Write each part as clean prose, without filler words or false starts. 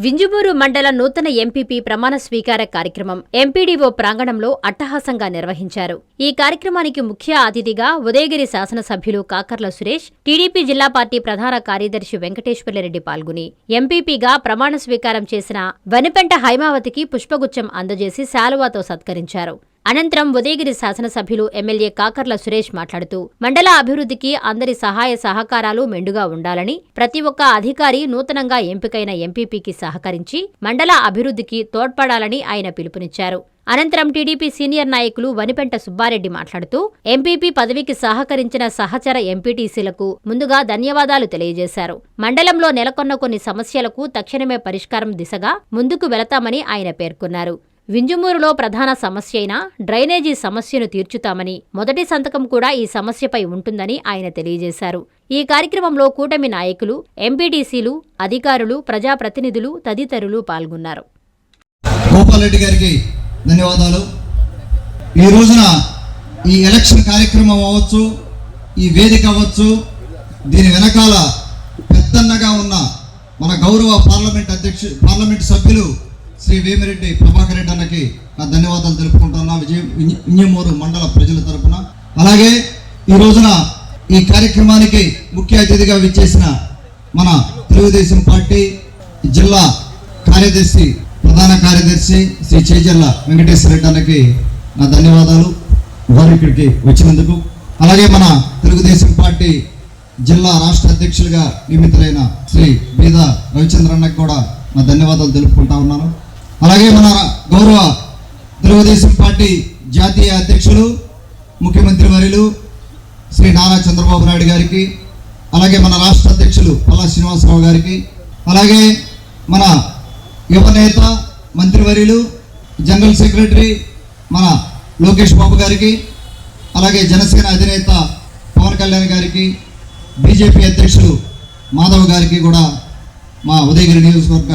వింజమూరు మండల నూతన ఎంపీపీ ప్రమాణ స్వీకార కార్యక్రమం ఎంపీడీఓ ప్రాంగణంలో అట్టహాసంగా నిర్వహించారు. ఈ కార్యక్రమానికి ముఖ్య అతిథిగా ఉదయగిరి శాసనసభ్యులు కాకర్ల సురేష్, టీడీపీ జిల్లా పార్టీ ప్రధాన కార్యదర్శి వెంకటేశ్వర్లరెడ్డి పాల్గొని ఎంపీపీగా ప్రమాణ స్వీకారం చేసిన వనిపెంట హైమావతికి పుష్పగుచ్చం అందజేసి శాలువాతో సత్కరించారు. అనంతరం ఉదయగిరి శాసనసభ్యులు ఎమ్మెల్యే కాకర్ల సురేష్ మాట్లాడుతూ మండల అభివృద్ధికి అందరి సహాయ సహకారాలు మెండుగా ఉండాలని, ప్రతి ఒక్క అధికారి నూతనంగా ఎంపికైన ఎంపీపీకి సహకరించి మండల అభివృద్ధికి తోడ్పడాలని ఆయన పిలుపునిచ్చారు. అనంతరం టీడీపీ సీనియర్ నాయకులు వనిపెంట సుబ్బారెడ్డి మాట్లాడుతూ ఎంపీపీ పదవికి సహకరించిన సహచర ఎంపీటీసీలకు ముందుగా ధన్యవాదాలు తెలియజేశారు. మండలంలో నెలకొన్న కొన్ని సమస్యలకు తక్షణమే పరిష్కారం దిశగా ముందుకు వెళతామని ఆయన పేర్కొన్నారు. వింజమూరులో ప్రధాన సమస్య అయిన డ్రైనేజీ సమస్యను తీర్చుతామని, మొదటి సంతకం కూడా ఈ సమస్యపై ఉంటుందని ఆయన తెలియజేశారు. ఈ కార్యక్రమంలో కూటమి నాయకులు, ఎంపీటీసీలు, అధికారులు, ప్రజాప్రతినిధులు తదితరులు పాల్గొన్నారు. గోపాలరెడ్డి గారికి ధన్యవాదాలు. ఈ రోజున ఈ ఎలక్షన్ కార్యక్రమం అవ్వచ్చు, ఈ వేదిక అవ్వచ్చు, దీని వెనకాల పెద్దన్నగా ఉన్న మన గౌరవ పార్లమెంట్ సభ్యులు శ్రీ వేమిరెడ్డి ప్రభాకర్ రెడ్డి అన్నకి నా ధన్యవాదాలు తెలుపుకుంటున్నా వింజమూరు మండల ప్రజల తరఫున. అలాగే ఈ రోజున ఈ కార్యక్రమానికి ముఖ్య అతిథిగా విచ్చేసిన మన తెలుగుదేశం పార్టీ జిల్లా కార్యదర్శి, ప్రధాన కార్యదర్శి శ్రీ చేజర్ల వెంకటేశ్వర రెడ్డి అన్నకి నా ధన్యవాదాలు వారు ఇక్కడికి వచ్చినందుకు. అలాగే మన తెలుగుదేశం పార్టీ జిల్లా రాష్ట్ర అధ్యక్షులుగా నియమితులైన శ్రీ బీద రవిచంద్ర అన్నకి కూడా నా ధన్యవాదాలు తెలుపుకుంటా ఉన్నాను. అలాగే మన గౌరవ తెలుగుదేశం పార్టీ జాతీయ అధ్యక్షులు, ముఖ్యమంత్రి వర్యులు శ్రీ నారా చంద్రబాబు నాయుడు గారికి, అలాగే మన రాష్ట్ర అధ్యక్షులు పల్లా శ్రీనివాసరావు గారికి, అలాగే మన యువనేత మంత్రివర్యులు జనరల్ సెక్రటరీ మన లోకేష్ బాబు గారికి, అలాగే జనసేన అధినేత పవన్ కళ్యాణ్ గారికి, బీజేపీ అధ్యక్షులు మాధవ్ గారికి కూడా మా ఉదయగిరి నియోజకవర్గ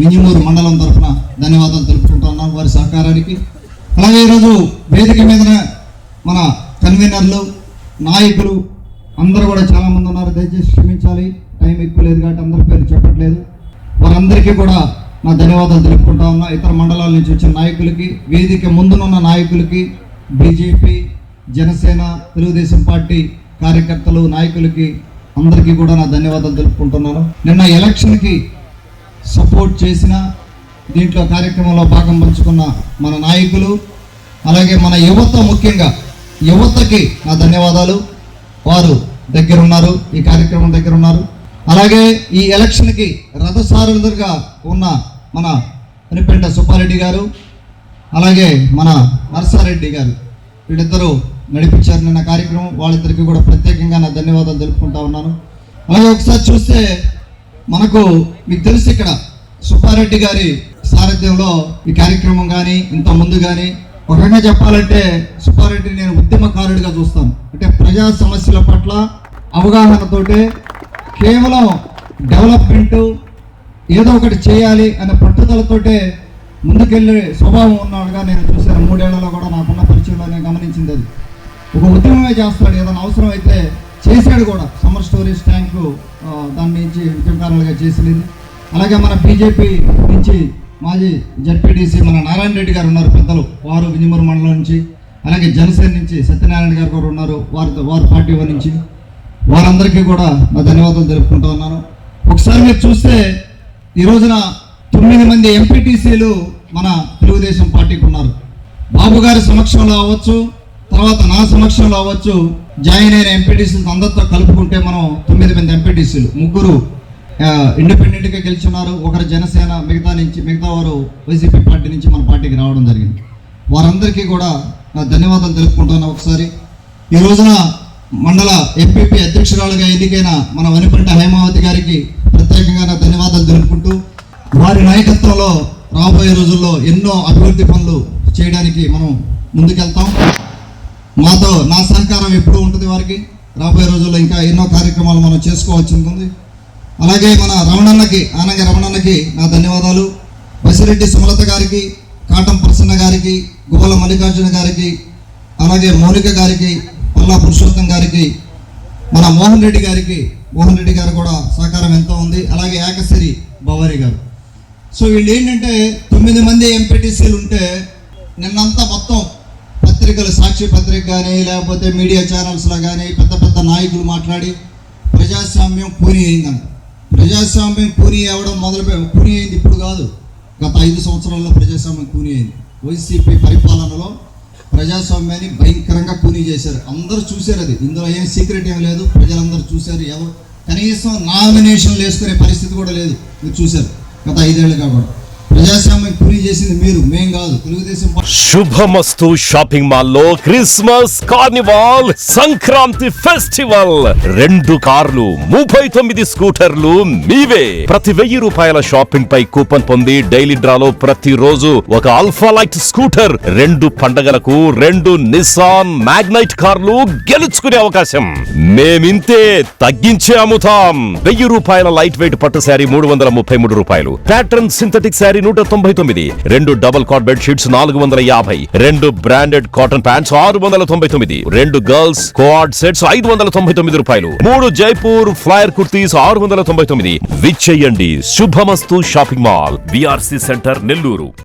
వింజమూరు మండలం తరఫున ధన్యవాదాలు తెలుపుకుంటున్నాం వారి సహకారానికి. అలాగే ఈరోజు వేదిక మీద మన కన్వీనర్లు, నాయకులు అందరూ కూడా చాలామంది ఉన్నారు. దయచేసి క్షమించాలి, టైం ఎక్కువ లేదు కాబట్టి అందరి పేరు చెప్పట్లేదు. వారందరికీ కూడా నా ధన్యవాదాలు తెలుపుకుంటా ఉన్నా. ఇతర మండలాల నుంచి వచ్చిన నాయకులకి, వేదిక ముందునున్న నాయకులకి, బీజేపీ, జనసేన, తెలుగుదేశం పార్టీ కార్యకర్తలు, నాయకులకి అందరికీ కూడా నా ధన్యవాదాలు తెలుపుకుంటున్నాను. నిన్న ఎలక్షన్కి సపోర్ట్ చేసిన, దీంట్లో కార్యక్రమంలో భాగం పంచుకున్న మన నాయకులు, అలాగే మన యువత, ముఖ్యంగా యువతకి నా ధన్యవాదాలు. వారు దగ్గరున్నారు, ఈ కార్యక్రమం దగ్గర ఉన్నారు. అలాగే ఈ ఎలక్షన్కి రథసారథులుగా ఉన్న మన వనిపెంట సుబ్బారెడ్డి గారు, అలాగే మన నర్సారెడ్డి గారు, వీళ్ళిద్దరూ నడిపించారు నిన్న కార్యక్రమం. వాళ్ళిద్దరికి కూడా ప్రత్యేకంగా నా ధన్యవాదాలు తెలుపుకుంటా ఉన్నాను. అలాగే ఒకసారి చూస్తే మనకు మీకు తెలుసు, ఇక్కడ సుబ్బారెడ్డి గారి సారథ్యంలో ఈ కార్యక్రమం కానీ ఇంత ముందు కానీ, ఒక రకంగా చెప్పాలంటే సుబ్బారెడ్డిని నేను ఉద్యమకారుడిగా చూస్తాను. అంటే ప్రజా సమస్యల పట్ల అవగాహనతోటే, కేవలం డెవలప్మెంటు ఏదో ఒకటి చేయాలి అనే పట్టుదలతోటే ముందుకెళ్ళే స్వభావం ఉన్నాడుగా నేను చూశాను. 3 ఏళ్లలో కూడా నాకున్న పరిచయంలో నేను గమనించింది అది. ఒక ఉద్యమమే చేస్తాడు, ఏదైనా అవసరం అయితే చేశాడు కూడా. సమ్మర్ స్టోరేజ్ ట్యాంకు దాని నుంచి ఉద్యమకారులుగా చేసింది. అలాగే మన బీజేపీ నుంచి మాజీ జడ్పీటీసీ మన నారాయణ రెడ్డి గారు ఉన్నారు, పెద్దలు, వారు వింజమూరు మండలం నుంచి. అలాగే జనసేన నుంచి సత్యనారాయణ గారు కూడా ఉన్నారు, వారి పార్టీ నుంచి. వారందరికీ కూడా నా ధన్యవాదాలు తెలుపుకుంటూ ఉన్నాను. ఒకసారి మీరు చూస్తే ఈ రోజున 9 మంది ఎంపీటీసీలు మన తెలుగుదేశం పార్టీకి ఉన్నారు. బాబు గారి సమక్షంలో అవ్వచ్చు, తర్వాత నా సమక్షంలో అవ్వచ్చు, జాయిన్ అయిన ఎంపీటీసీలు అందరితో కలుపుకుంటే మనం 9 మంది ఎంపీటీసీలు. 3 ఇండిపెండెంట్గా గెలుచున్నారు, ఒకరు జనసేన, మిగతా వారు వైసీపీ పార్టీ నుంచి మన పార్టీకి రావడం జరిగింది. వారందరికీ కూడా నా ధన్యవాదాలు తెలుపుకుంటున్నా. ఒకసారి ఈ రోజున మండల ఎంపీపీ అధ్యక్షురాలుగా ఎన్నికైన మన వనిపెంట హైమావతి గారికి ప్రత్యేకంగా నా ధన్యవాదాలు తెలుపుకుంటూ, వారి నాయకత్వంలో రాబోయే రోజుల్లో ఎన్నో అభివృద్ధి పనులు చేయడానికి మనం ముందుకెళ్తాం. నా సహకారం ఎప్పుడూ ఉంటుంది వారికి. రాబోయే రోజుల్లో ఇంకా ఎన్నో కార్యక్రమాలు మనం చేసుకోవాల్సి ఉంటుంది. అలాగే మన ఆనంగ రమణన్నకి నా ధన్యవాదాలు. బసిరెడ్డి సుమలత గారికి, కాటం ప్రసన్న గారికి, గువ్వల మల్లికార్జున గారికి, అలాగే మౌనిక గారికి, పల్లా పురుషోత్తం గారికి, మన మోహన్ రెడ్డి గారు కూడా సహకారం ఎంతో ఉంది. అలాగే ఏకసిరి భవారి గారు సో వీళ్ళు ఏంటంటే 9 మంది ఎంపీటీసీలు ఉంటే నిన్నంతా మొత్తం పత్రికలు, సాక్షి పత్రిక కానీ లేకపోతే మీడియా ఛానల్స్లో కానీ పెద్ద పెద్ద నాయకులు మాట్లాడి ప్రజాస్వామ్యం కూని అయిందంట. ప్రజాస్వామ్యం కూని అవ్వడం కూని అయింది ఇప్పుడు కాదు, గత 5 సంవత్సరాల్లో ప్రజాస్వామ్యం కూని అయింది. వైసీపీ పరిపాలనలో ప్రజాస్వామ్యాన్ని భయంకరంగా కూని చేశారు. అందరూ చూశారు, అది ఇందులో ఏం సీక్రెట్ ఏం లేదు, ప్రజలందరూ చూశారు. ఎవరు కనీసం నామినేషన్లు వేసుకునే పరిస్థితి కూడా లేదు, మీరు చూశారు గత 5 ఏళ్ళుగా కూడా. ప్రజాస్వామ్యం కూని చేసింది మీరు, మేం కాదు, తెలుగుదేశం. శుభమస్తు షాపింగ్ మాల్ లో క్రిస్మస్ కార్నివాల్ సంక్రాంతి ఫెస్టివల్ 2 కార్లు 39 స్కూటర్లు మీవే. ప్రతి 1000 రూపాయల షాపింగ్ పై కూపన్ పొంది డైలీ డ్రాలో ప్రతి రోజు ఒక ఆల్ఫా లైట్ స్కూటర్, 2 పండగలకు 2 నిస్సాన్ మ్యాగ్నైట్ కార్లు గెలుచుకునే అవకాశం. మేమింతే తగ్గించే అమ్ముతాం. 1000 రూపాయల లైట్ వెయిట్ పట్టు శారీ 333 రూపాయలు, pattern synthetic sari 199, 2 double cot bed sheets 450, 2 branded cotton pants 699, 2 girls coord sets 599 రూపాయలు, 3 జైపూర్ ఫ్లైర్ కుర్తీస్ 699. విచ్చేయండి Shubhamastu shopping mall, VRC centre, Nellore.